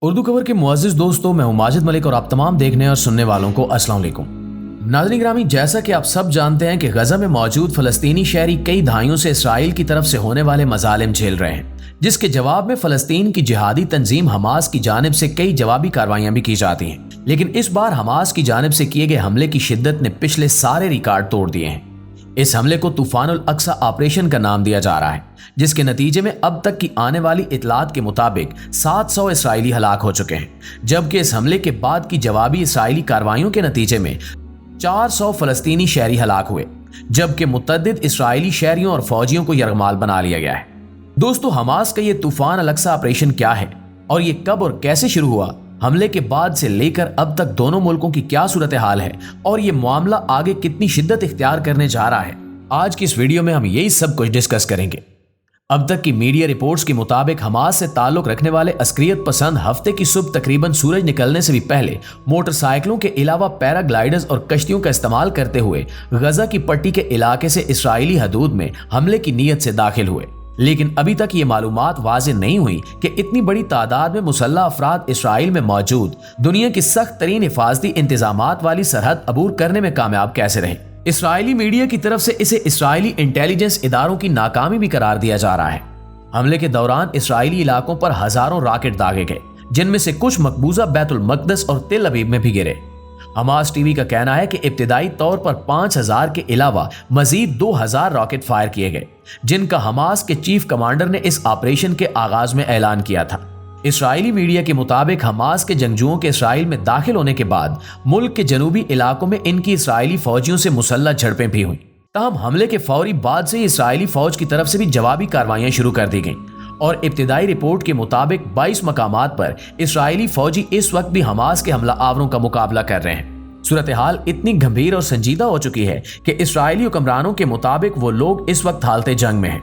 اردو کور کے معزز دوستوں، میں ہوں ماجد ملک اور آپ تمام دیکھنے اور سننے والوں کو السلام علیکم۔ ناظرین گرامی، جیسا کہ آپ سب جانتے ہیں کہ غزہ میں موجود فلسطینی شہری کئی دہائیوں سے اسرائیل کی طرف سے ہونے والے مظالم جھیل رہے ہیں، جس کے جواب میں فلسطین کی جہادی تنظیم حماس کی جانب سے کئی جوابی کارروائیاں بھی کی جاتی ہیں۔ لیکن اس بار حماس کی جانب سے کیے گئے حملے کی شدت نے پچھلے سارے ریکارڈ توڑ دیے ہیں۔ اس حملے کو طوفان الاقصی آپریشن کا نام دیا جا رہا ہے، جس کے نتیجے میں اب تک کی آنے والی اطلاعات کے مطابق 700 اسرائیلی ہلاک ہو چکے ہیں، جبکہ اس حملے کے بعد کی جوابی اسرائیلی کارروائیوں کے نتیجے میں 400 فلسطینی شہری ہلاک ہوئے، جبکہ متعدد اسرائیلی شہریوں اور فوجیوں کو یرغمال بنا لیا گیا ہے۔ دوستو، حماس کا یہ طوفان الاقصی آپریشن کیا ہے اور یہ کب اور کیسے شروع ہوا؟ حملے کے بعد سے لے کر اب تک دونوں ملکوں کی کیا صورتحال ہے اور یہ معاملہ آگے کتنی شدت اختیار کرنے جا رہا ہے؟ آج کی اس ویڈیو میں ہم یہی سب کچھ ڈسکس کریں گے۔ اب تک کی میڈیا رپورٹس کے مطابق حماس سے تعلق رکھنے والے عسکریت پسند ہفتے کی صبح تقریباً سورج نکلنے سے بھی پہلے موٹر سائیکلوں کے علاوہ پیرا گلائیڈرز اور کشتیوں کا استعمال کرتے ہوئے غزہ کی پٹی کے علاقے سے اسرائیلی حدود میں حملے کی نیت سے داخل ہوئے، لیکن ابھی تک یہ معلومات واضح نہیں ہوئی کہ اتنی بڑی تعداد میں مسلح افراد اسرائیل میں موجود دنیا کی سخت ترین حفاظتی انتظامات والی سرحد عبور کرنے میں کامیاب کیسے رہے۔ اسرائیلی میڈیا کی طرف سے اسے اسرائیلی انٹیلیجنس اداروں کی ناکامی بھی قرار دیا جا رہا ہے۔ حملے کے دوران اسرائیلی علاقوں پر ہزاروں راکٹ داغے گئے، جن میں سے کچھ مقبوضہ بیت المقدس اور تل ابیب میں بھی گرے۔ حماس ٹی وی کا کہنا ہے کہ ابتدائی طور پر 5000 کے علاوہ مزید 2000 راکٹ فائر کیے گئے، جن کا حماس کے چیف کمانڈر نے اس آپریشن کے آغاز میں اعلان کیا تھا۔ اسرائیلی میڈیا کے مطابق حماس کے جنگجوؤں کے اسرائیل میں داخل ہونے کے بعد ملک کے جنوبی علاقوں میں ان کی اسرائیلی فوجیوں سے مسلح جھڑپیں بھی ہوئیں۔ تاہم حملے کے فوری بعد سے اسرائیلی فوج کی طرف سے بھی جوابی کارروائیاں شروع کر دی گئیں اور ابتدائی رپورٹ کے مطابق 22 مقامات پر اسرائیلی فوجی اس وقت بھی حماس کے حملہ آوروں کا مقابلہ کر رہے ہیں۔ صورتحال اتنی گمبھیر اور سنجیدہ ہو چکی ہے کہ اسرائیلی حکمرانوں کے مطابق وہ لوگ اس وقت حالت جنگ میں ہیں۔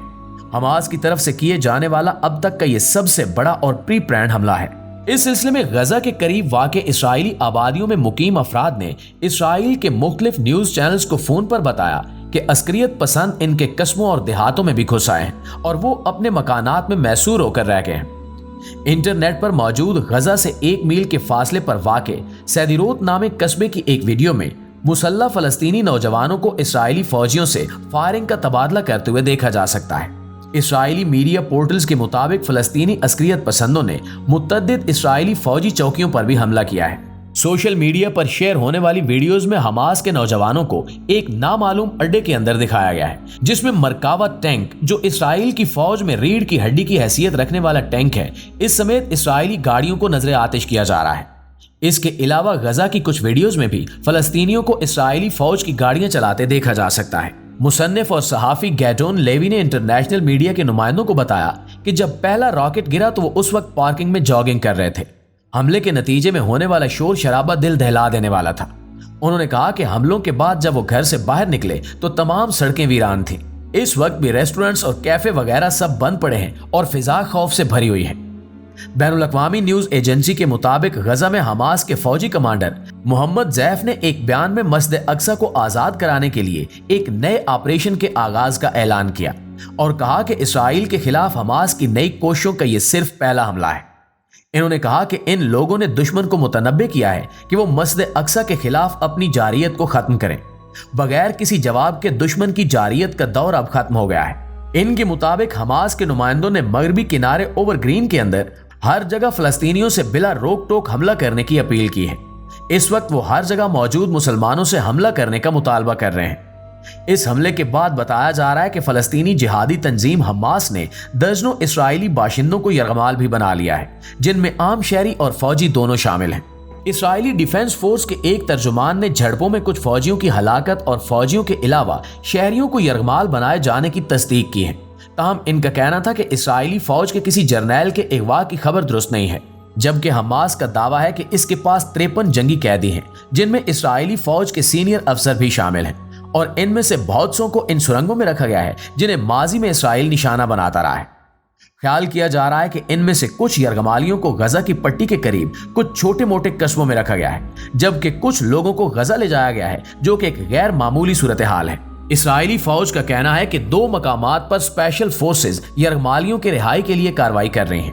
حماس کی طرف سے کیے جانے والا اب تک کا یہ سب سے بڑا اور پری پلانڈ حملہ ہے۔ اس سلسلے میں غزہ کے قریب واقع اسرائیلی آبادیوں میں مقیم افراد نے اسرائیل کے مختلف نیوز چینلز کو فون پر بتایا کہ عسکریت پسند ان کے قصبوں اور دیہاتوں میں بھی گھس آئے ہیں اور وہ اپنے مکانات میں محصور ہو کر رہ گئے ہیں۔ انٹرنیٹ پر موجود غزہ سے 1 میل کے فاصلے پر واقع سیدیروت نامے قصبے کی ایک ویڈیو میں مسلح فلسطینی نوجوانوں کو اسرائیلی فوجیوں سے فائرنگ کا تبادلہ کرتے ہوئے دیکھا جا سکتا ہے۔ اسرائیلی میڈیا پورٹلز کے مطابق فلسطینی عسکریت پسندوں نے متعدد اسرائیلی فوجی چوکیوں پر بھی حملہ کیا ہے۔ سوشل میڈیا پر شیئر ہونے والی ویڈیوز میں حماس کے نوجوانوں کو ایک نامعلوم اڈے کے اندر دکھایا گیا ہے، جس میں مرکاوا ٹینک، جو اسرائیل کی فوج میں ریڑھ کی ہڈی کی حیثیت رکھنے والا ٹینک ہے، اس سمیت اسرائیلی گاڑیوں کو نظر آتش کیا جا رہا ہے۔ اس کے علاوہ غزہ کی کچھ ویڈیوز میں بھی فلسطینیوں کو اسرائیلی فوج کی گاڑیاں چلاتے دیکھا جا سکتا ہے۔ مصنف اور صحافی گیڈون لیوی نے انٹرنیشنل میڈیا کے نمائندوں کو بتایا کہ جب پہلا راکٹ گرا تو وہ اس وقت پارکنگ میں جاگنگ کر رہے تھے۔ حملے کے نتیجے میں ہونے والا شور شرابہ دل دہلا دینے والا تھا۔ انہوں نے کہا کہ حملوں کے بعد جب وہ گھر سے باہر نکلے تو تمام سڑکیں ویران تھیں۔ اس وقت بھی ریسٹورنٹس اور کیفے وغیرہ سب بند پڑے ہیں اور فضا خوف سے بھری ہوئی ہے۔ بین الاقوامی نیوز ایجنسی کے مطابق غزہ میں حماس کے فوجی کمانڈر محمد زیف نے ایک بیان میں مسجد اقصی کو آزاد کرانے کے لیے ایک نئے آپریشن کے آغاز کا اعلان کیا اور کہا کہ اسرائیل کے خلاف حماس کی نئی کوششوں کا یہ صرف پہلا حملہ ہے۔ انہوں نے کہا کہ ان لوگوں نے دشمن کو متنبہ کیا ہے کہ وہ مسجد اقصی کے خلاف اپنی جارحیت کو ختم کریں۔ بغیر کسی جواب کے دشمن کی جارحیت کا دور اب ختم ہو گیا ہے۔ ان کے مطابق حماس کے نمائندوں نے مغربی کنارے اوور گرین کے اندر ہر جگہ فلسطینیوں سے بلا روک ٹوک حملہ کرنے کی اپیل کی ہے۔ اس وقت وہ ہر جگہ موجود مسلمانوں سے حملہ کرنے کا مطالبہ کر رہے ہیں۔ اس حملے کے بعد بتایا جا رہا ہے کہ فلسطینی جہادی تنظیم حماس نے درجنوں اسرائیلی باشندوں کو یرغمال بھی بنا لیا ہے، جن میں عام شہری اور فوجی دونوں شامل ہیں۔ اسرائیلی ڈیفنس فورس کے ایک ترجمان نے جھڑپوں میں کچھ فوجیوں کی ہلاکت اور فوجیوں کے علاوہ شہریوں کو یرغمال بنائے جانے کی تصدیق کی ہے۔ تاہم ان کا کہنا تھا کہ اسرائیلی فوج کے کسی جرنیل کے اغوا کی خبر درست نہیں ہے، جبکہ حماس کا دعویٰ ہے کہ اس کے پاس 53 جنگی قیدی ہیں، جن میں اسرائیلی فوج کے سینئر افسر بھی شامل ہیں، اور ان میں سے بہت سوں کو ان سرنگوں میں رکھا گیا ہے جنہیں ماضی میں اسرائیل نشانہ بناتا رہا ہے۔ خیال کیا جا رہا ہے کہ ان میں سے کچھ یرغمالیوں کو غزہ کی پٹی کے قریب کچھ چھوٹے موٹے قصبوں میں رکھا گیا ہے، جبکہ کچھ لوگوں کو غزہ لے جایا گیا ہے، جو کہ ایک غیر معمولی صورتحال ہے۔ اسرائیلی فوج کا کہنا ہے کہ 2 مقامات پر اسپیشل فورسز یرغمالیوں کے رہائی کے لیے کارروائی کر رہی ہیں۔